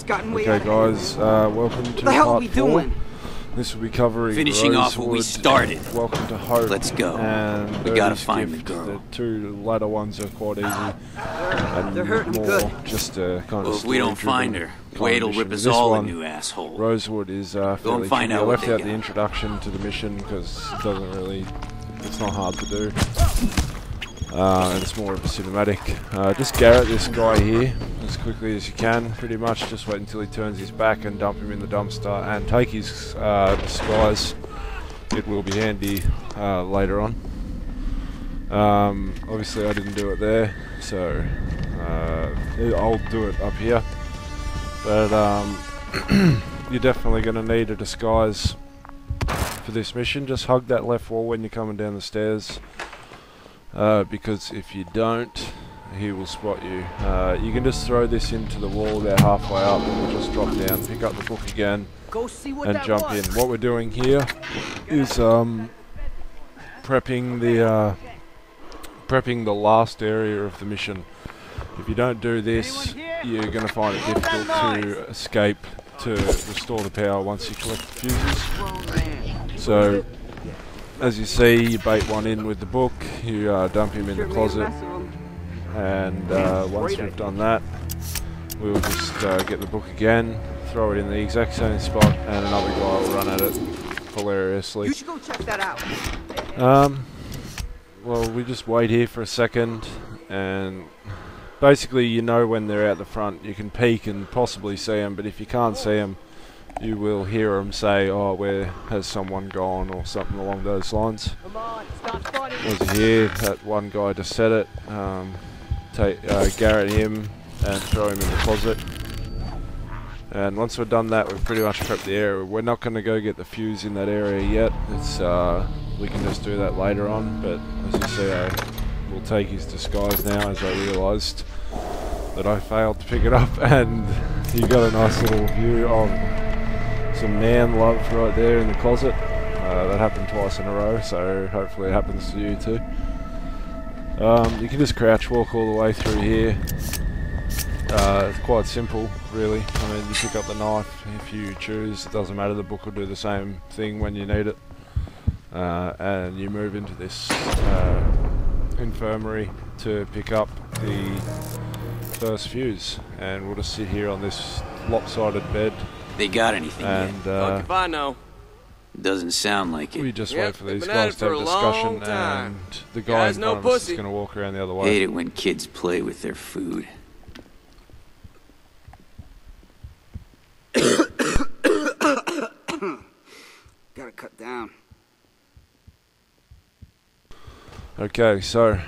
It's gotten way Okay, guys, welcome to What the hell are part we 4. doing? This will be covering Finishing off what we Rosewood, started. Welcome to Hope. Let's go. And We gotta Birdie's find the Gift. girl. The two latter ones are quite easy. And They're hurting more good. just a kind Well, of if we don't find her, Wade'll rip us this all one, a new asshole. Rosewood is fairly and find tricky. I out what left they out the got. introduction to the mission because it doesn't really, it's not hard to do. And it's more of a cinematic. Just Garrett this guy here as quickly as you can, pretty much. Just wait until he turns his back and dump him in the dumpster and take his disguise. It will be handy later on. Obviously I didn't do it there, so I'll do it up here. But you're definitely going to need a disguise for this mission. Just hug that left wall when you're coming down the stairs. Because if you don't, he will spot you. You can just throw this into the wall about halfway up and we'll just drop down, pick up the book again and jump in. What we're doing here is prepping the last area of the mission. If you don't do this, you're going to find it difficult to escape to restore the power once you collect the fuses. So as you see, you bait one in with the book, you dump him in the closet, and once we've done that, we'll just get the book again, throw it in the exact same spot, and another guy will run at it hilariously. You should go check that out. Well, we just wait here for a second, and basically you know when they're out the front. You can peek and possibly see them, but if you can't see them, you will hear them say, "Oh, where has someone gone?" or something along those lines. As you hear, that one guy just said it. Take Garrett him and throw him in the closet. And once we've done that, we've pretty much prepped the area. We're not going to go get the fuse in that area yet. It's we can just do that later on. But as you see, I will take his disguise now, as I realised that I failed to pick it up, and you got a nice little view of some man love right there in the closet. That happened twice in a row, so hopefully it happens to you too. You can just crouch walk all the way through here. It's quite simple, really. I mean, you pick up the knife if you choose. It doesn't matter, the book will do the same thing when you need it. And you move into this infirmary to pick up the first fuse. And we'll just sit here on this lopsided bed. They got anything and Fuck if I know. Doesn't sound like it. we just Yep, wait for these they've been at guys it to for have a a discussion, long time. and the guy in Guy's no front of us is pussy. going to walk around the other Hate way. it when kids play with their food. Gotta cut down. Okay, so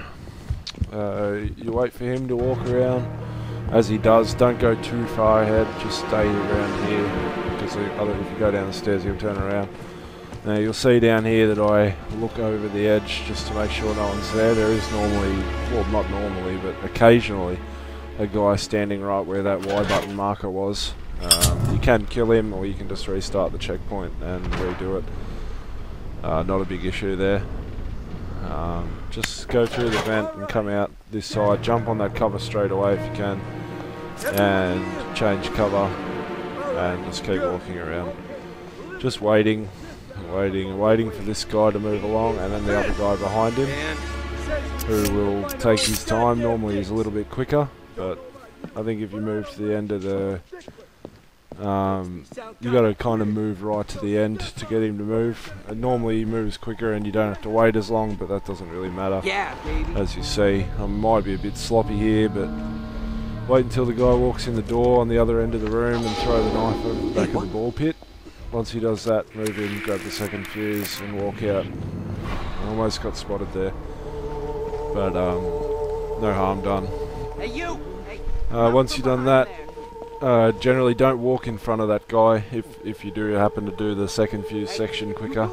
you wait for him to walk around. As he does, don't go too far ahead, just stay around here, because if you go down the stairs he'll turn around. Now you'll see down here that I look over the edge just to make sure no one's there. There is normally, well not normally, but occasionally a guy standing right where that Y button marker was. You can kill him, or you can just restart the checkpoint and redo it. Not a big issue there. Just go through the vent and come out this side, jump on that cover straight away if you can, and change cover, and just keep walking around. Just waiting for this guy to move along, and then the other guy behind him, who will take his time. Normally he's a little bit quicker, but I think if you move to the end of the you got to kind of move right to the end to get him to move. Normally he moves quicker and you don't have to wait as long, but that doesn't really matter. Yeah, baby. As you see, I might be a bit sloppy here, but wait until the guy walks in the door on the other end of the room and throw the knife over the back of the ball pit. Once he does that, move in, grab the second fuse and walk out. I almost got spotted there, but no harm done. Hey, you! Once you've done that, generally don't walk in front of that guy if you do happen to do the second fuse section quicker.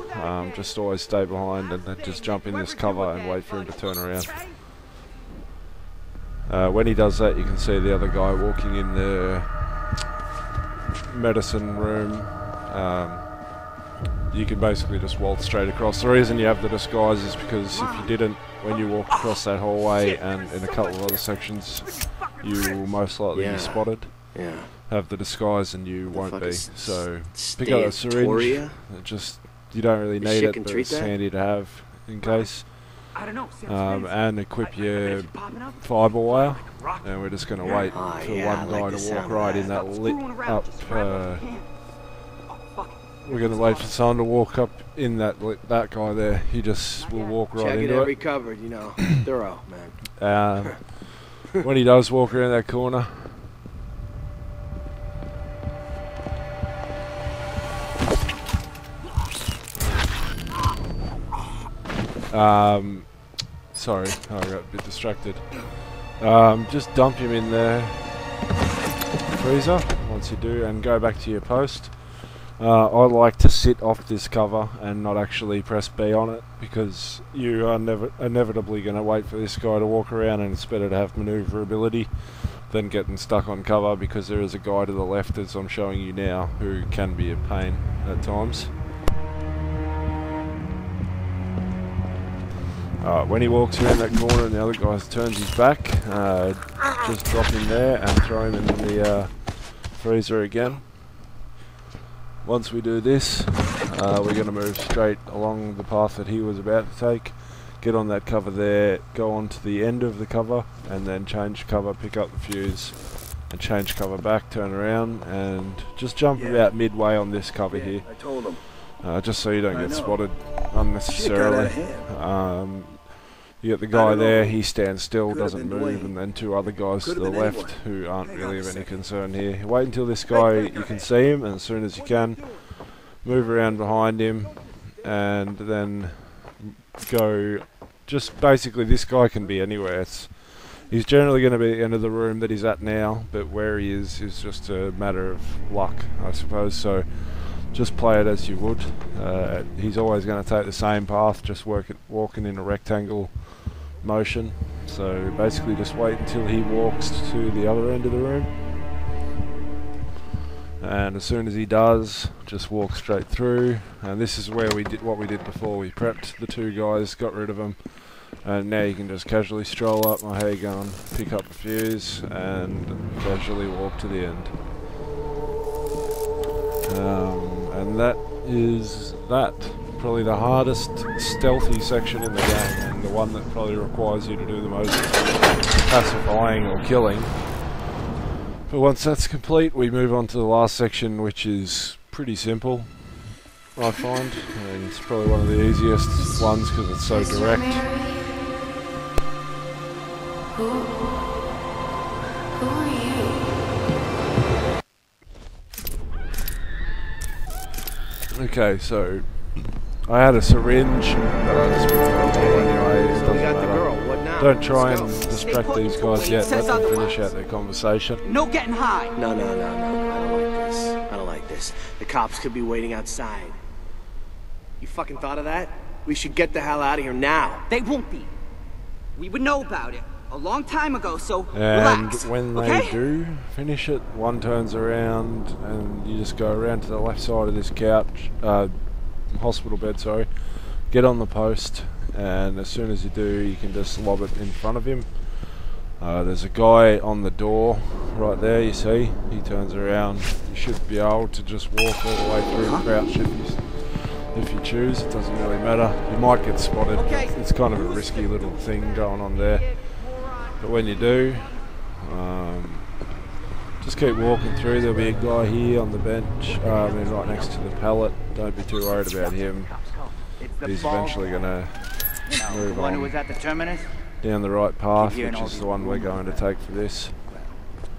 Just always stay behind and then just jump in this cover and wait for him to turn around. When he does that, you can see the other guy walking in the medicine room. You can basically just waltz straight across. The reason you have the disguise is because if you didn't, when you walk across that hallway and in a couple of other sections, you will most likely be spotted. Yeah. have the disguise and you won't be. So pick up a Stantoria? syringe. You don't really need shit it, can but treat it's that? handy to have in case. I don't know. And equip your fibre wire. And we're just going to wait Oh, for yeah, I one like guy the to walk sound right of in that. that lit up. We're going to wait for someone to walk up in that guy there. He just will walk right Check it into every it. covered, you know. Thorough, man. When he does walk around that corner, sorry, I got a bit distracted. Just dump him in the freezer once you do, and go back to your post. I like to sit off this cover and not actually press B on it, because you are inevitably going to wait for this guy to walk around, and it's better to have manoeuvrability than getting stuck on cover, because there is a guy to the left, as I'm showing you now, who can be a pain at times. When he walks around that corner and the other guy turns his back, just drop him there and throw him in the freezer again. Once we do this, we're going to move straight along the path that he was about to take, get on that cover there, go on to the end of the cover, and then change cover, pick up the fuse, and change cover back, turn around, and just jump about midway on this cover here. I told him. Just so you don't get spotted unnecessarily. You get the guy there, he stands still, doesn't move, and then two other guys to the left who aren't really of any concern here. Wait until this guy, you can see him, and as soon as you can, move around behind him, and then go, just basically this guy can be anywhere. He's generally going to be at the end of the room that he's at now, but where he is just a matter of luck, I suppose. So just play it as you would. He's always going to take the same path, just walking in a rectangle motion. So basically just wait until he walks to the other end of the room, and as soon as he does, just walk straight through. And this is where we did what we did before. We prepped the two guys, got rid of them, and now you can just casually stroll up, my hair gun, pick up the fuse, and casually walk to the end. And that is that. Probably the hardest stealthy section in the game, and the one that probably requires you to do the most pacifying or killing. But once that's complete, we move on to the last section, which is pretty simple, I find. And it's probably one of the easiest ones because it's so direct. Who are you? Okay, so I had a syringe, but I just put it on anyway. It doesn't We got the matter. girl. What now? Don't try Let's and go. distract these guys yet. Let them finish out their conversation. No getting high. No. I don't like this. I don't like this. The cops could be waiting outside. You fucking thought of that? We should get the hell out of here now. They won't be. We would know about it a long time ago, so And relax, when they okay? do finish it, one turns around and you just go around to the left side of this couch, hospital bed, sorry, get on the post, and as soon as you do, you can just lob it in front of him. There's a guy on the door right there, you see. He turns around. You should be able to just walk all the way through, crouch if you choose. It doesn't really matter. You might get spotted. Okay. It's kind of a risky little thing going on there. But when you do, just keep walking through. There'll be a guy here on the bench, right next to the pallet. Don't be too worried about him. He's eventually going to move One who on was at the terminus? down the right path, hearing which all is these the one we're going to take for this.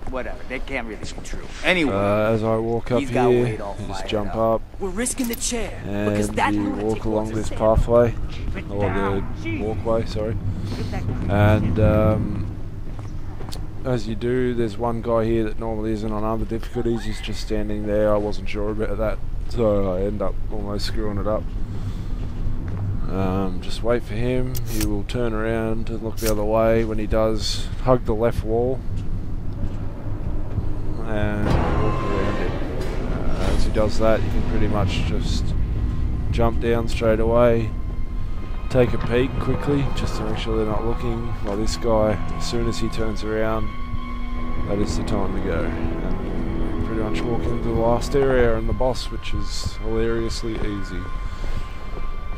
Whatever, that can't really be true. Anyway, As I walk up he's got here, weight all you just fired jump up. up, We're risking the chair because and that you lunatic walk along wants to this stand pathway, up. Keep it or down. the walkway, sorry. Get that And as you do, there's one guy here that normally isn't on other difficulties. He's just standing there. I wasn't sure about that, so I end up almost screwing it up. Just wait for him. He will turn around and look the other way. When he does, hug the left wall and walk around it. As he does that, you can pretty much just jump down straight away, take a peek quickly just to make sure they're not looking. While this guy, as soon as he turns around, that is the time to go. And much walk into the last area and the boss, which is hilariously easy.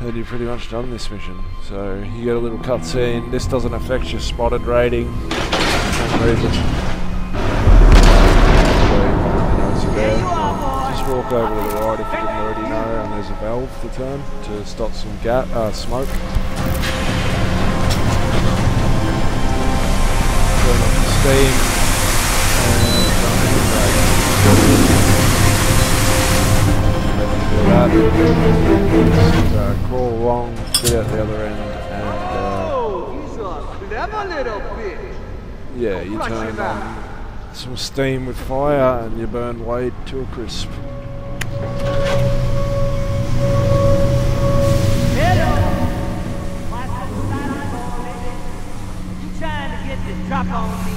And you've pretty much done this mission. So you get a little cutscene. This doesn't affect your spotted rating for some reason. So there. Just walk over to the right if you didn't already know, and there's a valve to turn to stop some smoke. Turn off the steam and jump in the dragon. Just crawl along, get out the other end, and He's a clever little bitch. yeah, you turn on some steam with fire and you burn Wade to a crisp. You trying to get the drop on me?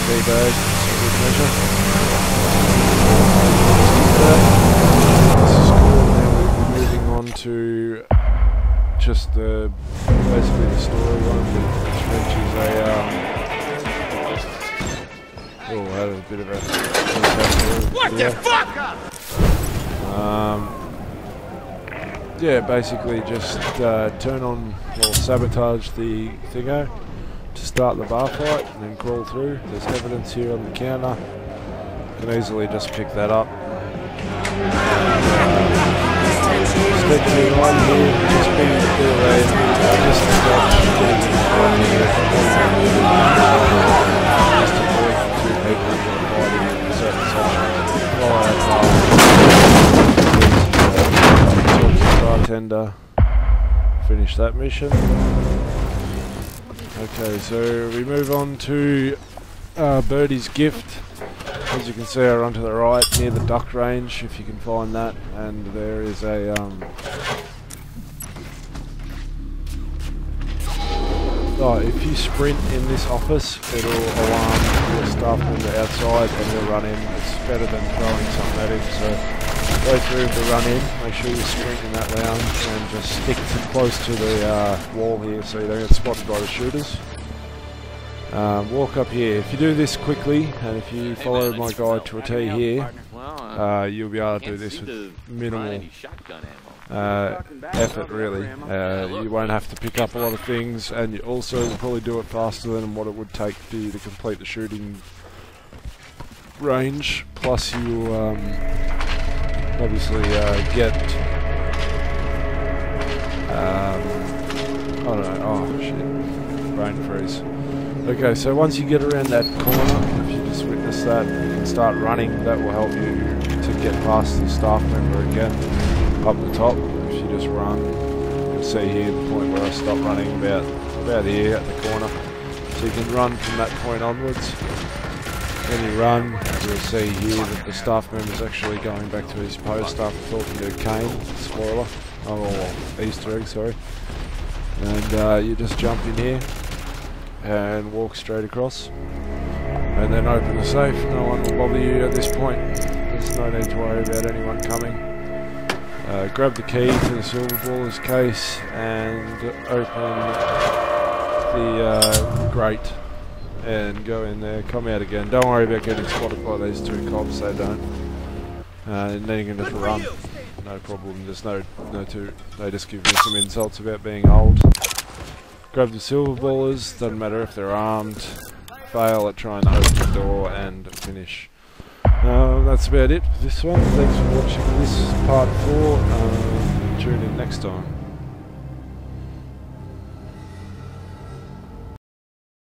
Teabag, good measure. This is cool. Now we'll be moving on to just the basically the story one, which is oh, I had a bit of a what the fuck? Yeah, basically just turn on or sabotage the thingo to start the bar fight and then crawl through. There's evidence here on the counter. You can easily just pick that up. Stick to your line here, just be delayed, just dodge, just avoid two people fighting in certain sections. Bartender, finish that mission. Okay, so we move on to Birdie's gift. As you can see, I run to the right near the duck range, if you can find that, and there is a if you sprint in this office, it'll alarm your staff member outside and he'll run in. It's better than throwing something at him, so go through to run in, make sure you sprint in that lounge and just stick close to the wall here so you don't get spotted by the shooters. Walk up here. If you do this quickly and if you follow my guide to a T here, you'll be able to do this with minimal effort really. You won't have to pick up a lot of things, and you also will probably do it faster than what it would take for you to complete the shooting range. Plus you obviously get I don't know, oh shit, brain freeze. Okay, so once you get around that corner, if you just witness that, you can start running. That will help you to get past the staff member again up the top. If you just run, you'll see here the point where I stop running, about here at the corner. So you can run from that point onwards. When you run, you'll see here that the staff member is actually going back to his post after talking to Kane. Spoiler. Oh, well, Easter egg, sorry. And you just jump in here and walk straight across, and then open the safe. No one will bother you at this point. There's no need to worry about anyone coming. Grab the key to the SILVERBALLERS case and open the grate and go in there, come out again. Don't worry about getting spotted by these two cops, they don't. And then you can just run. No problem, there's they just give me some insults about being old. Grab the SILVERBALLERS, doesn't matter if they're armed, fail at trying to open the door and finish. That's about it for this one. Thanks for watching this part 4. Tune in next time.